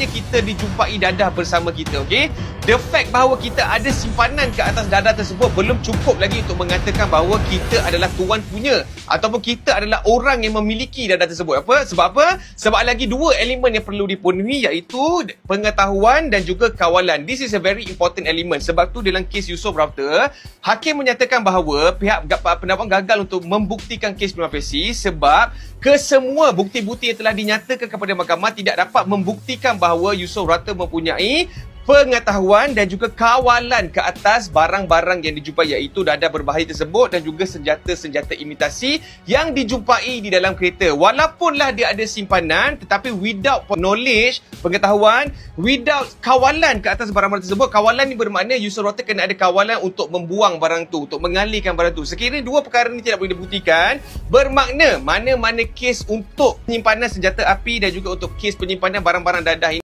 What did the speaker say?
sepatutnya kita dijumpai dadah bersama kita, okey? The fact bahawa kita ada simpanan ke atas dadah tersebut belum cukup lagi untuk mengatakan bahawa kita adalah tuan punya ataupun kita adalah orang yang memiliki dadah tersebut. Sebab apa? Sebab lagi dua elemen yang perlu dipenuhi, iaitu pengetahuan dan juga kawalan. This is a very important element. Sebab tu dalam kes Yusof Router, hakim menyatakan bahawa pihak pendakwa gagal untuk membuktikan kes prima facie sebab kesemua bukti-bukti yang telah dinyatakan kepada mahkamah tidak dapat membuktikan bahawa Yusof Router mempunyai pengetahuan dan juga kawalan ke atas barang-barang yang dijumpai, iaitu dadah berbahaya tersebut dan juga senjata-senjata imitasi yang dijumpai di dalam kereta. Walaupunlah dia ada simpanan, tetapi without knowledge, pengetahuan, without kawalan ke atas barang-barang tersebut. Kawalan ni bermakna Yusof Router kena ada kawalan untuk membuang barang tu, untuk mengalihkan barang tu. Sekiranya dua perkara ni tidak boleh dibuktikan, bermakna mana-mana kes untuk penyimpanan senjata api dan juga untuk kes penyimpanan barang-barang dadah ini